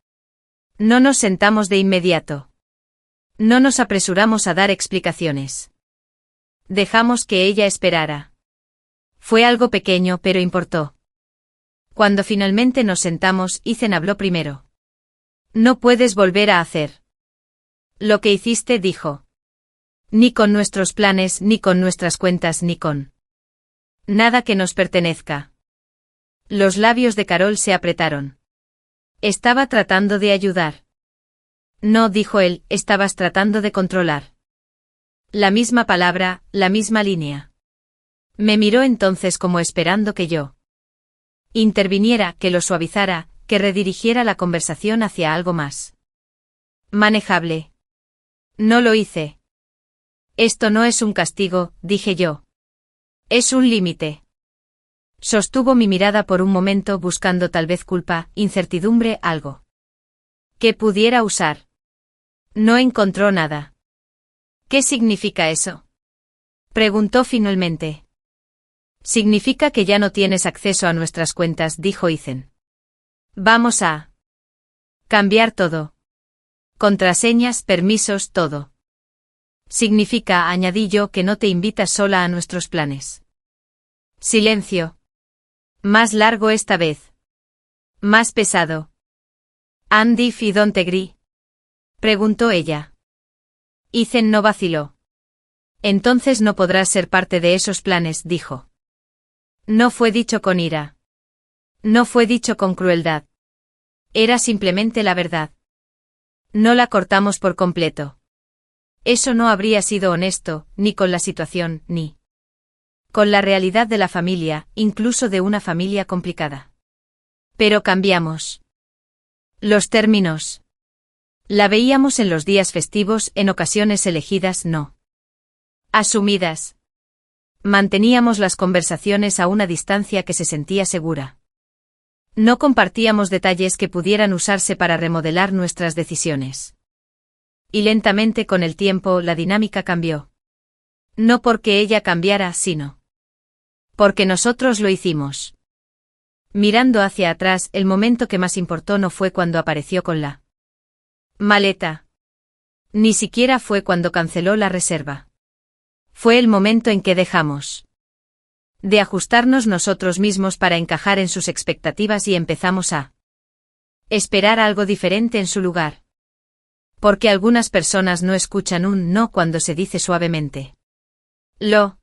No nos sentamos de inmediato. No nos apresuramos a dar explicaciones. Dejamos que ella esperara. Fue algo pequeño, pero importó. Cuando finalmente nos sentamos, Ethan habló primero. No puedes volver a hacer lo que hiciste, dijo. Ni con nuestros planes, ni con nuestras cuentas, ni con nada que nos pertenezca. Los labios de Carol se apretaron. Estaba tratando de ayudar. No, dijo él, estabas tratando de controlar. La misma palabra, la misma línea. Me miró entonces como esperando que yo interviniera, que lo suavizara, que redirigiera la conversación hacia algo más manejable. No lo hice. Esto no es un castigo, dije yo. Es un límite. Sostuvo mi mirada por un momento buscando tal vez culpa, incertidumbre, algo que pudiera usar. No encontró nada. ¿Qué significa eso? Preguntó finalmente. Significa que ya no tienes acceso a nuestras cuentas, dijo Ethan. Vamos a cambiar todo. Contraseñas, permisos, todo. Significa, añadí yo, que no te invitas sola a nuestros planes. Silencio. Más largo esta vez. Más pesado. ¿Andy y Don Tegri? Preguntó ella. Ethan no vaciló. Entonces no podrás ser parte de esos planes, dijo. No fue dicho con ira. No fue dicho con crueldad. Era simplemente la verdad. No la cortamos por completo. Eso no habría sido honesto, ni con la situación, ni con la realidad de la familia, incluso de una familia complicada. Pero cambiamos los términos. La veíamos en los días festivos, en ocasiones elegidas, no asumidas. Manteníamos las conversaciones a una distancia que se sentía segura. No compartíamos detalles que pudieran usarse para remodelar nuestras decisiones. Y lentamente con el tiempo la dinámica cambió. No porque ella cambiara, sino porque nosotros lo hicimos. Mirando hacia atrás, el momento que más importó no fue cuando apareció con la maleta. Ni siquiera fue cuando canceló la reserva. Fue el momento en que dejamos de ajustarnos nosotros mismos para encajar en sus expectativas y empezamos a esperar algo diferente en su lugar. Porque algunas personas no escuchan un no cuando se dice suavemente. Lo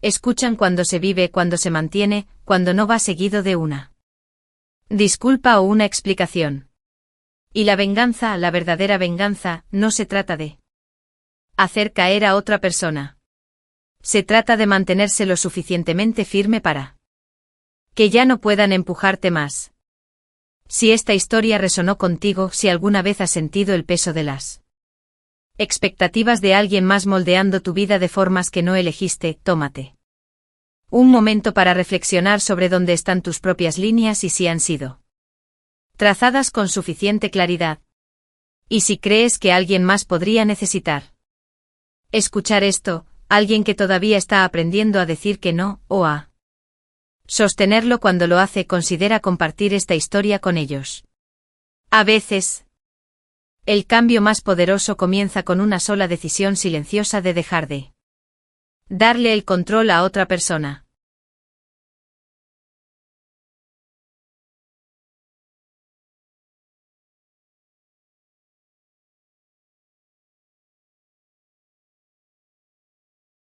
escuchan cuando se vive, cuando se mantiene, cuando no va seguido de una disculpa o una explicación. Y la venganza, la verdadera venganza, no se trata de hacer caer a otra persona. Se trata de mantenerse lo suficientemente firme para que ya no puedan empujarte más. Si esta historia resonó contigo, si alguna vez has sentido el peso de las expectativas de alguien más moldeando tu vida de formas que no elegiste, tómate un momento para reflexionar sobre dónde están tus propias líneas y si han sido trazadas con suficiente claridad. Y si crees que alguien más podría necesitar escuchar esto, alguien que todavía está aprendiendo a decir que no, o a sostenerlo cuando lo hace, considera compartir esta historia con ellos. A veces, el cambio más poderoso comienza con una sola decisión silenciosa de dejar de darle el control a otra persona.